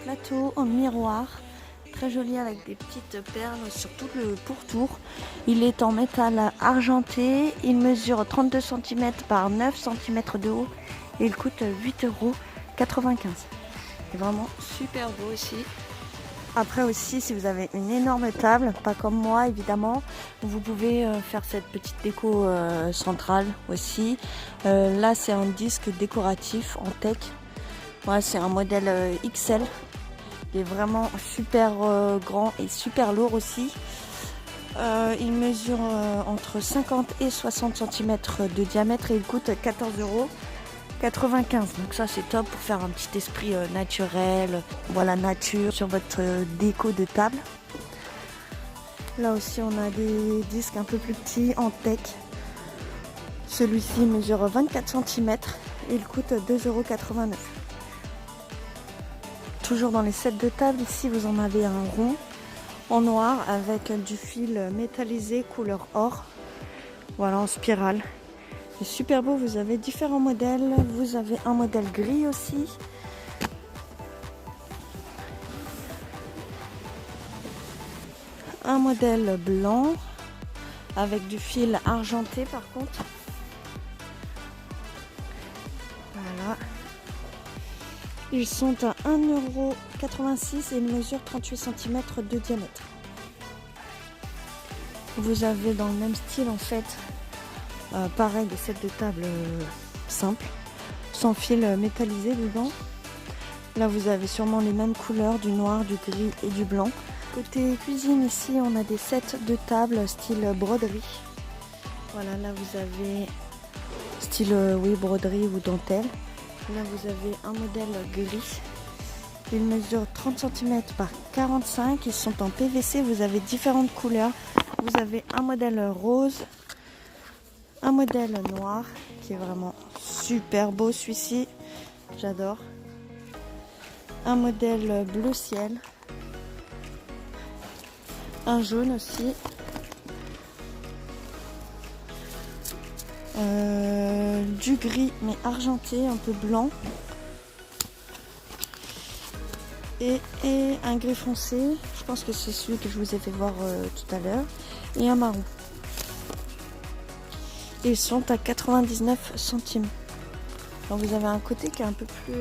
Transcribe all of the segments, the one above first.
plateau en miroir, très joli avec des petites perles sur tout le pourtour. Il est en métal argenté, il mesure 32 cm par 9 cm de haut et il coûte 8,95 €. C'est vraiment super beau aussi. Après aussi, si vous avez une énorme table, pas comme moi évidemment, vous pouvez faire cette petite déco centrale aussi. Là c'est un disque décoratif en teck. Voilà, c'est un modèle XL. Il est vraiment super grand et super lourd aussi. Il mesure entre 50 et 60 cm de diamètre et il coûte 14,95 €. Donc ça c'est top pour faire un petit esprit naturel, voilà, nature sur votre déco de table. Là aussi on a des disques un peu plus petits en teck. Celui-ci mesure 24 cm et il coûte 2,89 €. Toujours dans les sets de table, ici vous en avez un rond en noir avec du fil métallisé couleur or, voilà, en spirale. C'est super beau, vous avez différents modèles, vous avez un modèle gris aussi. Un modèle blanc avec du fil argenté par contre. Voilà. Ils sont à 1,86 € et ils mesurent 38 cm de diamètre. Vous avez dans le même style en fait, pareil, des sets de table simples, sans fil métallisé dedans. Là vous avez sûrement les mêmes couleurs, du noir, du gris et du blanc. Côté cuisine ici on a des sets de table style broderie. Voilà, là vous avez style oui, broderie ou dentelle. Là vous avez un modèle gris. Il mesure 30 cm par 45. Ils sont en PVC. Vous avez différentes couleurs. Vous avez un modèle rose, un modèle noir qui est vraiment super beau celui-ci. J'adore. Un modèle bleu ciel. Un jaune aussi. Du gris mais argenté, un peu blanc. Et un gris foncé, je pense que c'est celui que je vous ai fait voir tout à l'heure. Et un marron. Ils sont à 99 centimes. Donc vous avez un côté qui est un peu plus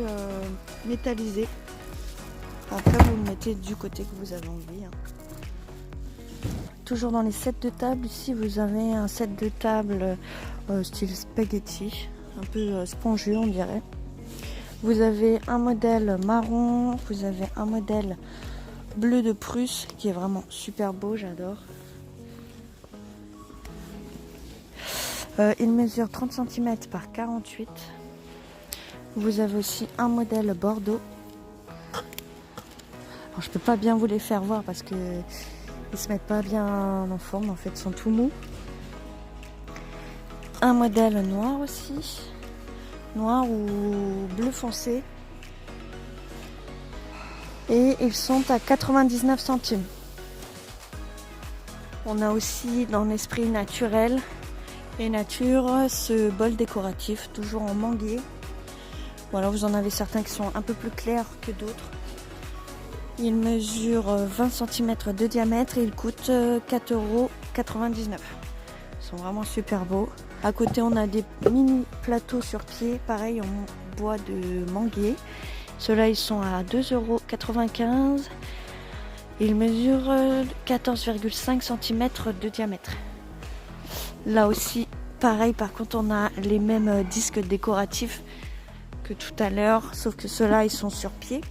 métallisé. Après vous le mettez du côté que vous avez envie. Toujours dans les sets de table, ici vous avez un set de table style spaghetti, un peu spongieux on dirait. Vous avez un modèle marron, vous avez un modèle bleu de Prusse qui est vraiment super beau, j'adore. Il mesure 30 cm par 48. Vous avez aussi un modèle Bordeaux. Alors, je peux pas bien vous les faire voir parce que ils se mettent pas bien en forme, en fait, ils sont tout mous. Un modèle noir aussi, noir ou bleu foncé. Et ils sont à 99 centimes. On a aussi dans l'esprit naturel et nature ce bol décoratif, toujours en manguier. Voilà, vous en avez certains qui sont un peu plus clairs que d'autres. Il mesure 20 cm de diamètre et il coûte 4,99 €. Ils sont vraiment super beaux. À côté, on a des mini plateaux sur pied, pareil en bois de manguier. Ceux-là, ils sont à 2,95 €. Ils mesurent 14,5 cm de diamètre. Là aussi, pareil, par contre, on a les mêmes disques décoratifs que tout à l'heure, sauf que ceux-là, ils sont sur pied.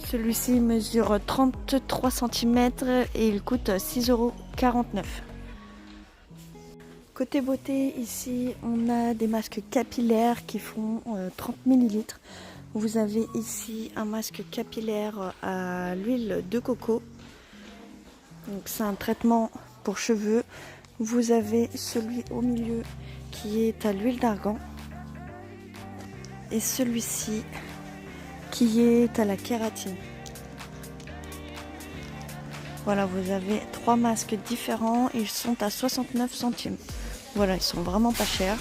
Celui-ci mesure 33 cm et il coûte 6,49 €. Côté beauté, ici, on a des masques capillaires qui font 30 ml. Vous avez ici un masque capillaire à l'huile de coco. Donc c'est un traitement pour cheveux. Vous avez celui au milieu qui est à l'huile d'argan. Et celui-ci qui est à la kératine. Voilà, vous avez 3 masques différents. Ils sont à 69 centimes. Voilà, ils sont vraiment pas chers.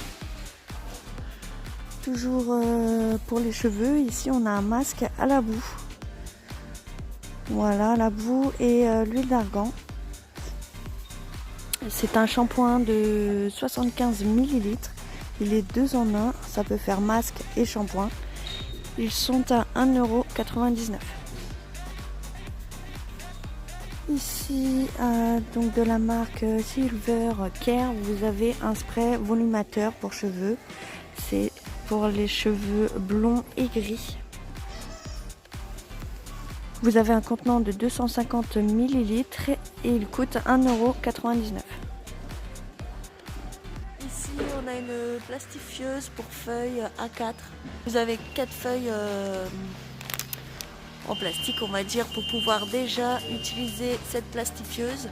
Toujours pour les cheveux, ici on a un masque à la boue. Voilà, la boue et l'huile d'argan. C'est un shampoing de 75 ml. Il est 2 en 1, ça peut faire masque et shampoing. Ils sont à 1,99 €. Ici, donc de la marque Silver Care, vous avez un spray volumateur pour cheveux. C'est pour les cheveux blonds et gris. Vous avez un contenant de 250 ml et il coûte 1,99 €. Ici, on a une plastifieuse pour feuilles A4. Vous avez 4 feuilles en plastique, on va dire, pour pouvoir déjà utiliser cette plastifieuse.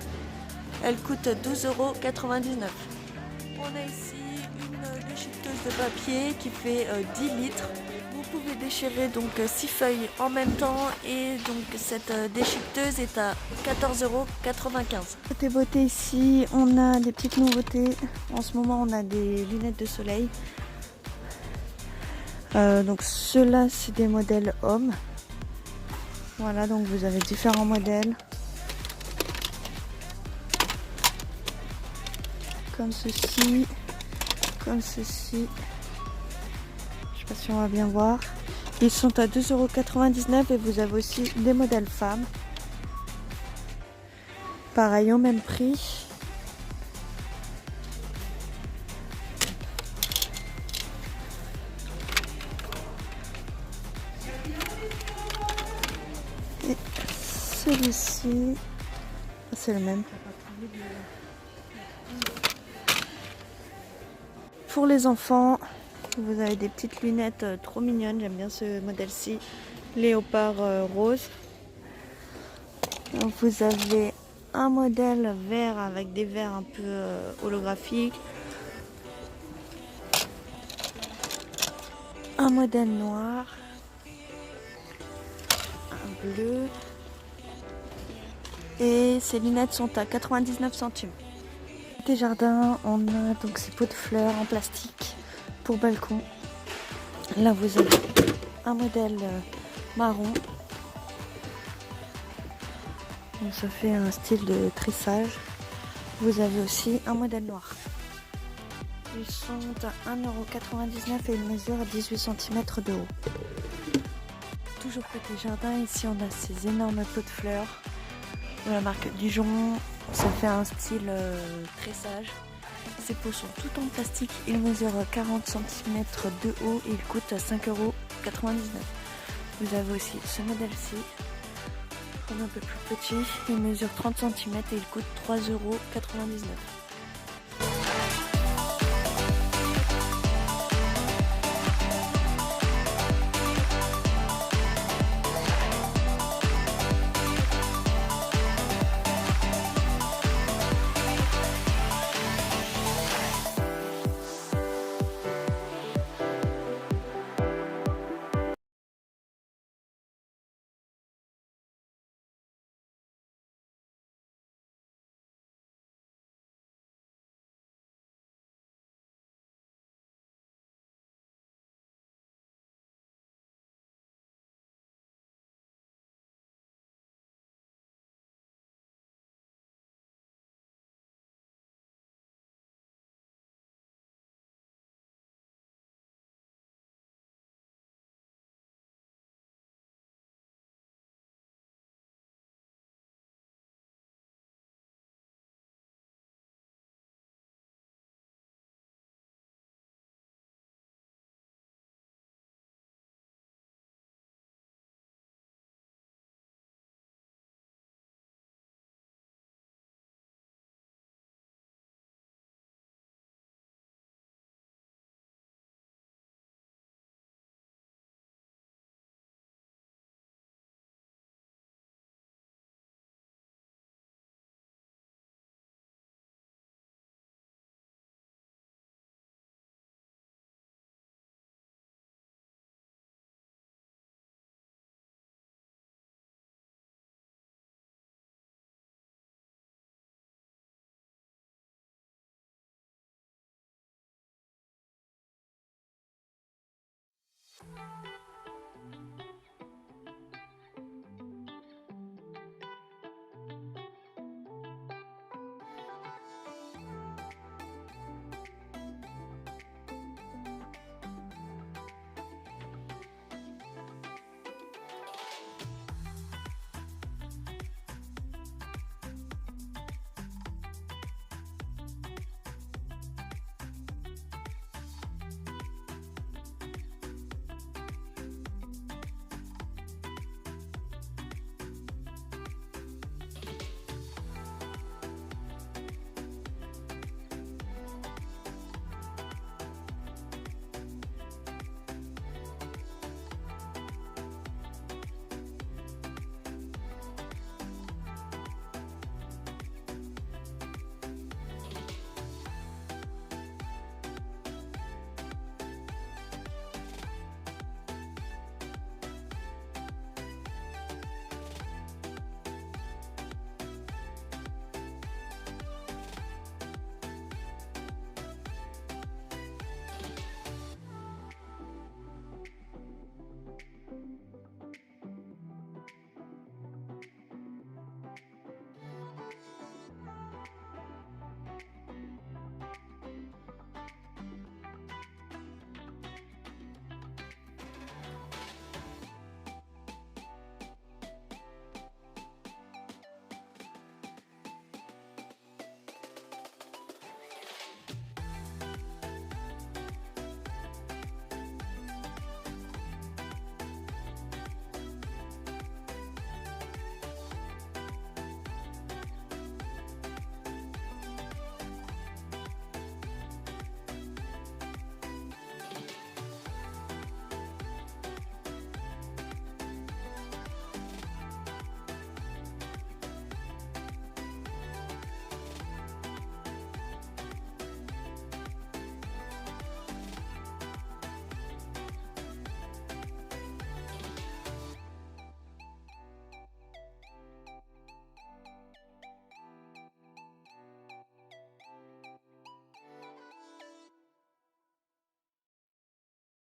Elle coûte 12,99 €. On a ici une déchiqueteuse de papier qui fait 10 litres. Vous pouvez déchirer donc 6 feuilles en même temps et donc cette déchiqueteuse est à 14,95 €. Côté beauté, ici on a des petites nouveautés. En ce moment on a des lunettes de soleil. Donc ceux-là c'est des modèles hommes. Voilà, donc vous avez différents modèles. Comme ceci, comme ceci. Je sais pas si on va bien voir. Ils sont à 2,99 € et vous avez aussi des modèles femmes. Pareil, au même prix. Et celui-ci, c'est le même. Pour les enfants, vous avez des petites lunettes trop mignonnes. J'aime bien ce modèle-ci, léopard rose. Donc vous avez un modèle vert avec des verres un peu holographiques. Un modèle noir. Un bleu. Et ces lunettes sont à 99 centimes. Côté jardin, on a donc ces pots de fleurs en plastique pour balcon. Là vous avez un modèle marron. Donc ça fait un style de tressage. Vous avez aussi un modèle noir. Ils sont à 1,99 € et ils mesurent 18 cm de haut. Toujours côté jardin, ici on a ces énormes pots de fleurs de la marque Dijon. Ça fait un style tressage. Ces pots sont tout en plastique. Ils mesurent 40 cm de haut et ils coûtent 5,99 €. Vous avez aussi ce modèle-ci, un peu plus petit. Il mesure 30 cm et il coûte 3,99 €.